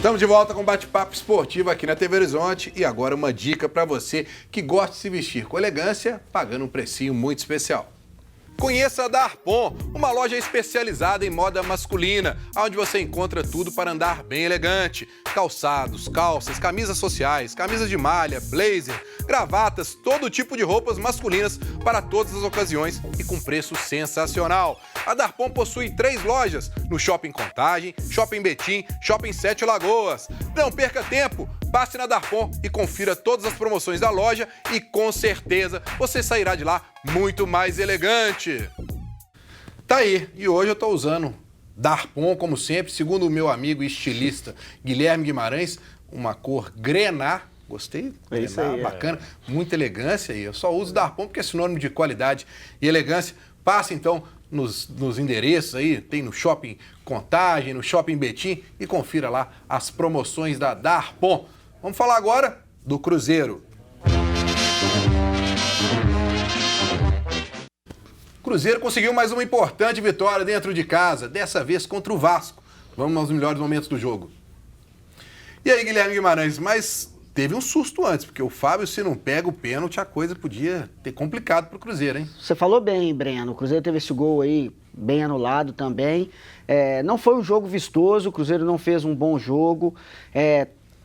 Estamos de volta com bate-papo esportivo aqui na TV Horizonte e agora uma dica para você que gosta de se vestir com elegância, pagando um precinho muito especial. Conheça a Darpon, uma loja especializada em moda masculina, onde você encontra tudo para andar bem elegante. Calçados, calças, camisas sociais, camisas de malha, blazer, gravatas, todo tipo de roupas masculinas para todas as ocasiões e com preço sensacional. A Darpon possui 3 lojas, no Shopping Contagem, Shopping Betim, Shopping Sete Lagoas. Não perca tempo, passe na Darpon e confira todas as promoções da loja e com certeza você sairá de lá muito mais elegante. Tá aí, e hoje eu tô usando Darpon, como sempre, segundo o meu amigo estilista Guilherme Guimarães, uma cor grená. Gostei? É isso aí, bacana, muita elegância e eu só uso Darpon porque é sinônimo de qualidade e elegância. Passe então nos endereços aí, tem no Shopping Contagem, no Shopping Betim e confira lá as promoções da Darpon. Vamos falar agora do Cruzeiro. O Cruzeiro conseguiu mais uma importante vitória dentro de casa, dessa vez contra o Vasco. Vamos aos melhores momentos do jogo. E aí, Guilherme Guimarães, mas teve um susto antes, porque o Fábio, se não pega o pênalti, a coisa podia ter complicado pro Cruzeiro, hein? Você falou bem, Breno. O Cruzeiro teve esse gol aí bem anulado também. Não foi um jogo vistoso, o Cruzeiro não fez um bom jogo.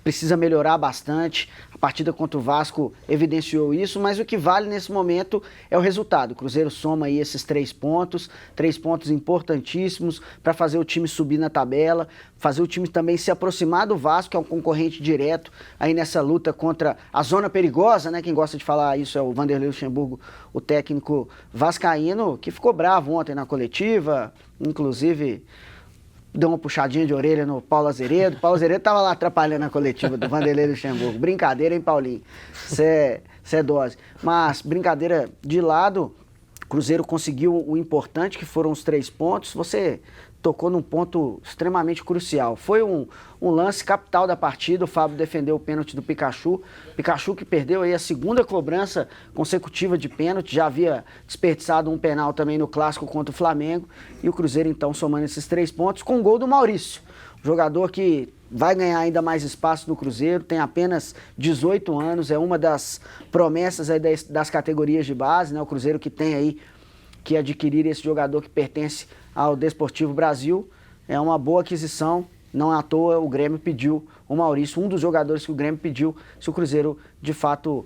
Precisa melhorar bastante. A partida contra o Vasco evidenciou isso, mas o que vale nesse momento é o resultado. O Cruzeiro soma aí esses 3 pontos importantíssimos para fazer o time subir na tabela, fazer o time também se aproximar do Vasco, que é um concorrente direto aí nessa luta contra a zona perigosa, né? Quem gosta de falar isso é o Vanderlei Luxemburgo, o técnico vascaíno, que ficou bravo ontem na coletiva, inclusive deu uma puxadinha de orelha no Paulo Azeredo. Paulo Azeredo estava lá atrapalhando a coletiva do Vanderlei Luxemburgo. Brincadeira, hein, Paulinho? Isso é dose. Mas, brincadeira de lado, o Cruzeiro conseguiu o importante, que foram os 3 pontos. Você tocou num ponto extremamente crucial. Foi um lance capital da partida. O Fábio defendeu o pênalti do Pikachu. Pikachu que perdeu aí a 2ª cobrança consecutiva de pênalti. Já havia desperdiçado um penal também no clássico contra o Flamengo. E o Cruzeiro então somando esses 3 pontos com o gol do Maurício. Jogador que vai ganhar ainda mais espaço no Cruzeiro, tem apenas 18 anos, é uma das promessas aí das categorias de base, né? O Cruzeiro que tem aí que adquirir esse jogador que pertence ao Desportivo Brasil. É uma boa aquisição, não à toa o Grêmio pediu o Maurício, um dos jogadores que o Grêmio pediu, se o Cruzeiro de fato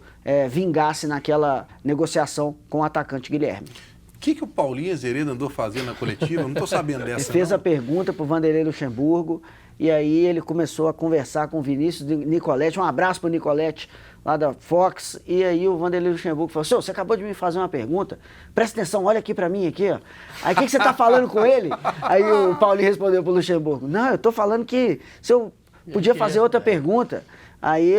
vingasse naquela negociação com o atacante Guilherme. O que o Paulinho Azeredo andou fazendo na coletiva? Não estou sabendo dessa. Ele fez a pergunta para o Vanderlei Luxemburgo e aí ele começou a conversar com o Vinícius Nicoletti, um abraço para o Nicoletti lá da Fox, e aí o Vanderlei Luxemburgo falou: "Senhor, você acabou de me fazer uma pergunta, presta atenção, olha aqui para mim aqui, ó. Aí o que você está falando com ele?" Aí o Paulinho respondeu para o Luxemburgo: "Não, eu estou falando que se eu podia fazer outra pergunta." Aí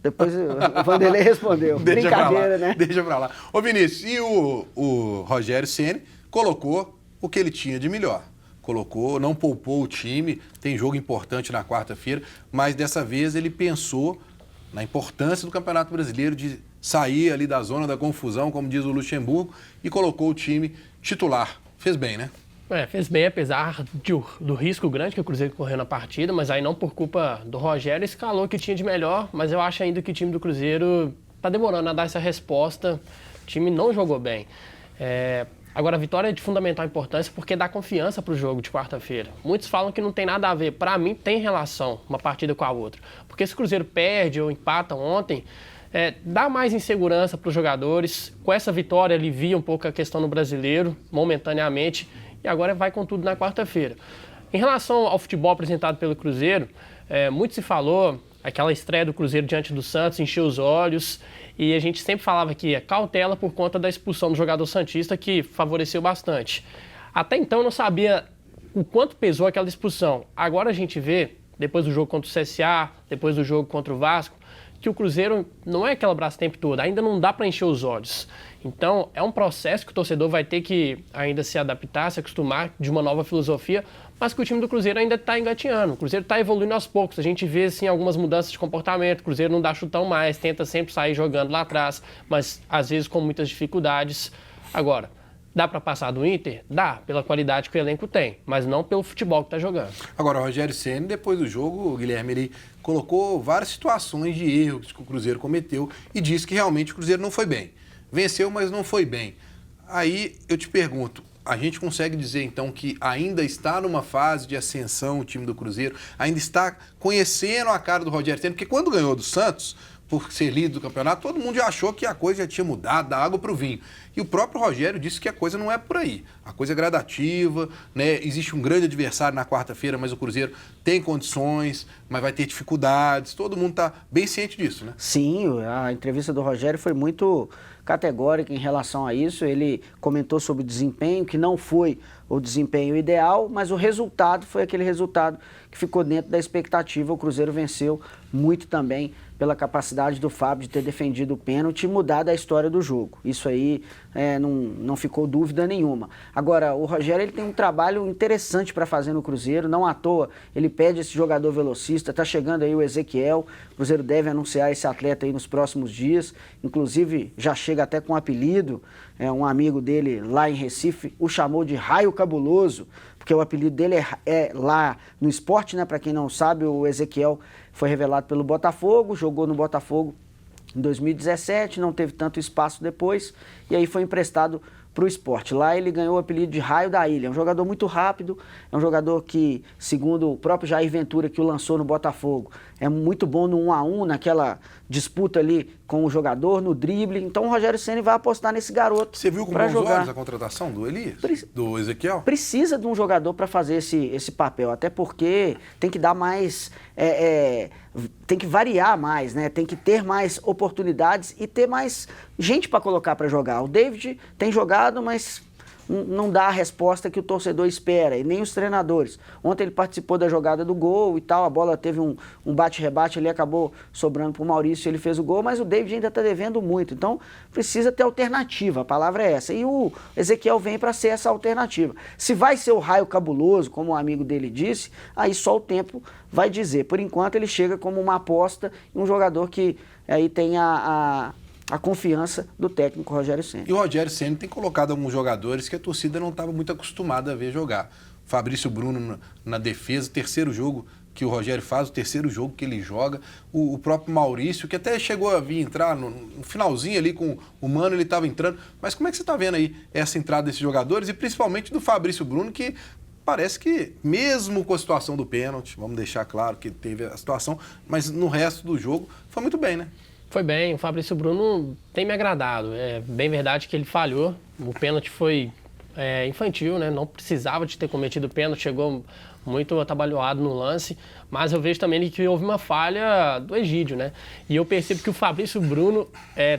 depois o Vanderlei respondeu. Brincadeira, né? Deixa pra lá. Ô Vinícius, e o Rogério Ceni colocou o que ele tinha de melhor. Colocou, não poupou o time, tem jogo importante na quarta-feira, mas dessa vez ele pensou na importância do Campeonato Brasileiro de sair ali da zona da confusão, como diz o Luxemburgo, e colocou o time titular. Fez bem, né? Fez bem, apesar do risco grande que o Cruzeiro correu na partida, mas aí não por culpa do Rogério, escalou o que tinha de melhor, mas eu acho ainda que o time do Cruzeiro está demorando a dar essa resposta. O time não jogou bem. Agora, a vitória é de fundamental importância porque dá confiança para o jogo de quarta-feira. Muitos falam que não tem nada a ver. Para mim, tem relação uma partida com a outra. Porque se o Cruzeiro perde ou empata ontem, dá mais insegurança para os jogadores. Com essa vitória, alivia um pouco a questão no Brasileiro, momentaneamente, e agora vai com tudo na quarta-feira. Em relação ao futebol apresentado pelo Cruzeiro, muito se falou, aquela estreia do Cruzeiro diante do Santos encheu os olhos, e a gente sempre falava que cautela por conta da expulsão do jogador santista, que favoreceu bastante. Até então eu não sabia o quanto pesou aquela expulsão. Agora a gente vê, depois do jogo contra o CSA, depois do jogo contra o Vasco, que o Cruzeiro não é aquela Brastemp toda, ainda não dá para encher os olhos. Então, é um processo que o torcedor vai ter que ainda se adaptar, se acostumar de uma nova filosofia, mas que o time do Cruzeiro ainda está engatinhando. O Cruzeiro está evoluindo aos poucos. A gente vê, assim, algumas mudanças de comportamento. O Cruzeiro não dá chutão mais, tenta sempre sair jogando lá atrás, mas às vezes com muitas dificuldades. Agora, Dá para passar do Inter? Dá, pela qualidade que o elenco tem, mas não pelo futebol que está jogando. Agora, o Rogério Ceni, depois do jogo, o Guilherme, ele colocou várias situações de erros que o Cruzeiro cometeu e disse que realmente o Cruzeiro não foi bem. Venceu, mas não foi bem. Aí eu te pergunto, a gente consegue dizer então que ainda está numa fase de ascensão o time do Cruzeiro, ainda está conhecendo a cara do Rogério Ceni, porque quando ganhou do Santos, por ser líder do campeonato, todo mundo já achou que a coisa já tinha mudado da água para o vinho. E o próprio Rogério disse que a coisa não é por aí. A coisa é gradativa, né? Existe um grande adversário na quarta-feira, mas o Cruzeiro tem condições, mas vai ter dificuldades. Todo mundo está bem ciente disso, né? Sim, a entrevista do Rogério foi muito categórica em relação a isso. Ele comentou sobre o desempenho, que não foi o desempenho ideal, mas o resultado foi aquele resultado que ficou dentro da expectativa. O Cruzeiro venceu muito também pela capacidade do Fábio de ter defendido o pênalti e mudado a história do jogo. Isso aí não ficou dúvida nenhuma. Agora, o Rogério ele tem um trabalho interessante para fazer no Cruzeiro, não à toa ele pede esse jogador velocista, está chegando aí o Ezequiel, o Cruzeiro deve anunciar esse atleta aí nos próximos dias, inclusive já chega até com um apelido, um amigo dele lá em Recife o chamou de Raio Cabuloso, porque o apelido dele é lá no esporte, né? Para quem não sabe, o Ezequiel foi revelado pelo Botafogo, jogou no Botafogo em 2017, não teve tanto espaço depois, e aí foi emprestado para o esporte. Lá ele ganhou o apelido de Raio da Ilha. É um jogador muito rápido, é um jogador que, segundo o próprio Jair Ventura, que o lançou no Botafogo, é muito bom no 1-1, naquela disputa ali com o jogador, no drible. Então o Rogério Ceni vai apostar nesse garoto. Você viu com bons olhos a contratação do Elias? Do Ezequiel? Precisa de um jogador para fazer esse papel, até porque tem que dar mais... tem que variar mais, né? Tem que ter mais oportunidades e ter mais gente para colocar para jogar. O David tem jogado, mas não dá a resposta que o torcedor espera, e nem os treinadores. Ontem ele participou da jogada do gol e tal, a bola teve um bate-rebate ali, acabou sobrando para o Maurício, ele fez o gol, mas o David ainda está devendo muito, então precisa ter alternativa, a palavra é essa. E o Ezequiel vem para ser essa alternativa. Se vai ser o Raio Cabuloso, como o amigo dele disse, aí só o tempo vai dizer. Por enquanto ele chega como uma aposta e um jogador que aí tem a confiança do técnico Rogério Ceni. E o Rogério Ceni tem colocado alguns jogadores que a torcida não estava muito acostumada a ver jogar. Fabrício Bruno na defesa, terceiro jogo que o Rogério faz, o terceiro jogo que ele joga. O próprio Maurício, que até chegou a vir entrar no finalzinho ali com o Mano, ele estava entrando. Mas como é que você está vendo aí essa entrada desses jogadores e principalmente do Fabrício Bruno, que parece que, mesmo com a situação do pênalti, vamos deixar claro que teve a situação, mas no resto do jogo foi muito bem, né? Foi bem, o Fabrício Bruno tem me agradado. É bem verdade que ele falhou, o pênalti foi infantil, né? Não precisava de ter cometido o pênalti, chegou muito atabalhoado no lance, mas eu vejo também que houve uma falha do Egídio, né? E eu percebo que o Fabrício Bruno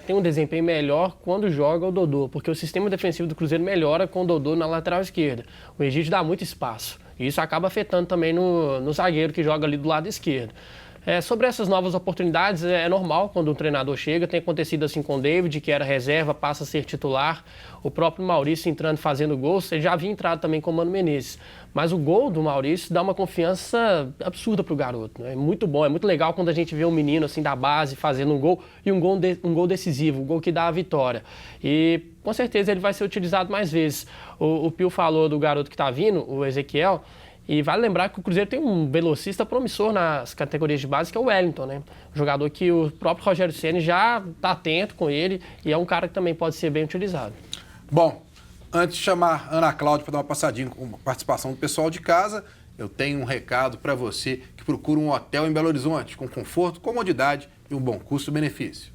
tem um desempenho melhor quando joga o Dodô, porque o sistema defensivo do Cruzeiro melhora com o Dodô na lateral esquerda. O Egídio dá muito espaço, e isso acaba afetando também no zagueiro que joga ali do lado esquerdo. Sobre essas novas oportunidades, é normal quando um treinador chega, tem acontecido assim com o David, que era reserva, passa a ser titular, o próprio Maurício entrando fazendo gols, ele já havia entrado também com o Mano Menezes, mas o gol do Maurício dá uma confiança absurda pro garoto, né? É muito bom, é muito legal quando a gente vê um menino assim da base fazendo um gol, e um gol decisivo, um gol que dá a vitória, e com certeza ele vai ser utilizado mais vezes. O Pio falou do garoto que está vindo, o Ezequiel, e vale lembrar que o Cruzeiro tem um velocista promissor nas categorias de base, que é o Wellington, né? Um jogador que o próprio Rogério Ceni já está atento com ele e é um cara que também pode ser bem utilizado. Bom, antes de chamar a Ana Cláudia para dar uma passadinha com a participação do pessoal de casa, eu tenho um recado para você que procura um hotel em Belo Horizonte, com conforto, comodidade e um bom custo-benefício.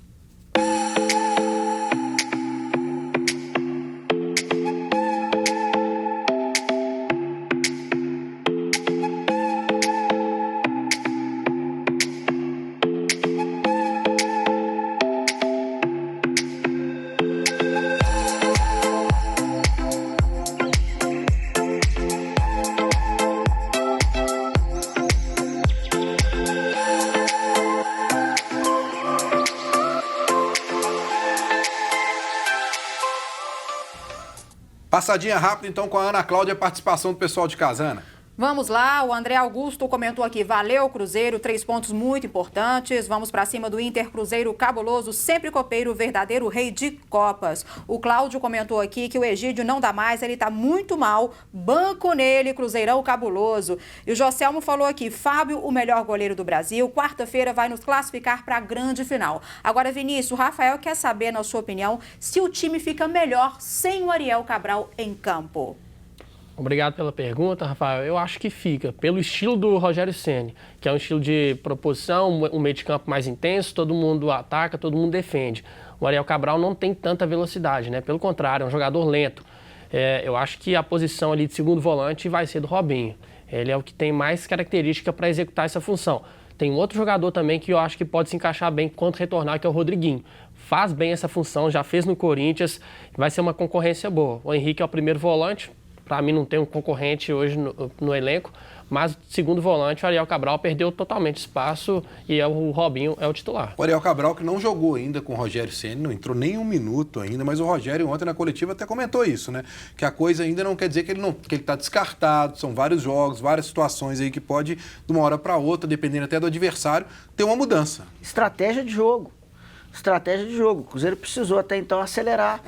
Passadinha rápida, então, com a Ana Cláudia, a participação do pessoal de casa, Ana. Vamos lá, o André Augusto comentou aqui, valeu Cruzeiro, 3 pontos muito importantes, vamos para cima do Inter, Cruzeiro cabuloso, sempre copeiro, verdadeiro rei de Copas. O Cláudio comentou aqui que o Egídio não dá mais, ele tá muito mal, banco nele, Cruzeirão cabuloso. E o Joselmo falou aqui, Fábio, o melhor goleiro do Brasil, quarta-feira vai nos classificar para a grande final. Agora, Vinícius, o Rafael quer saber, na sua opinião, se o time fica melhor sem o Ariel Cabral em campo. Obrigado pela pergunta, Rafael. Eu acho que fica, pelo estilo do Rogério Ceni, que é um estilo de proposição, um meio de campo mais intenso, todo mundo ataca, todo mundo defende. O Ariel Cabral não tem tanta velocidade, né? Pelo contrário, é um jogador lento. Eu acho que a posição ali de segundo volante vai ser do Robinho. Ele é o que tem mais característica para executar essa função. Tem um outro jogador também que eu acho que pode se encaixar bem quando retornar, que é o Rodriguinho. Faz bem essa função, já fez no Corinthians, vai ser uma concorrência boa. O Henrique é o primeiro volante. Para mim não tem um concorrente hoje no elenco, mas segundo volante, o Ariel Cabral perdeu totalmente espaço e o Robinho é o titular. O Ariel Cabral que não jogou ainda com o Rogério Ceni, não entrou nem um minuto ainda, mas o Rogério ontem na coletiva até comentou isso, né? Que a coisa ainda não quer dizer que ele está descartado, são vários jogos, várias situações aí que pode, de uma hora para outra, dependendo até do adversário, ter uma mudança. Estratégia de jogo. Estratégia de jogo. O Cruzeiro precisou até então acelerar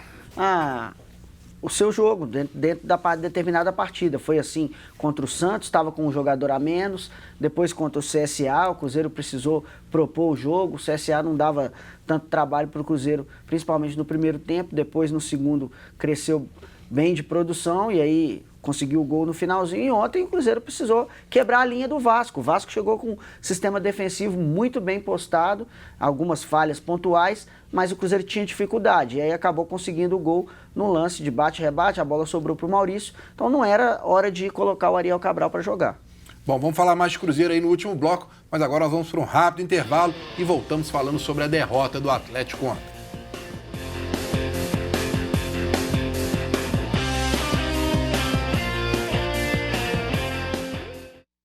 o seu jogo dentro da determinada partida. Foi assim contra o Santos, estava com um jogador a menos, depois contra o CSA, o Cruzeiro precisou propor o jogo, o CSA não dava tanto trabalho para o Cruzeiro, principalmente no primeiro tempo, depois no segundo cresceu bem de produção e aí conseguiu o gol no finalzinho. E ontem o Cruzeiro precisou quebrar a linha do Vasco. O Vasco chegou com um sistema defensivo muito bem postado, algumas falhas pontuais, mas o Cruzeiro tinha dificuldade. E aí acabou conseguindo o gol no lance de bate-rebate, a bola sobrou para o Maurício. Então não era hora de colocar o Ariel Cabral para jogar. Bom, vamos falar mais de Cruzeiro aí no último bloco, mas agora nós vamos para um rápido intervalo e voltamos falando sobre a derrota do Atlético ontem.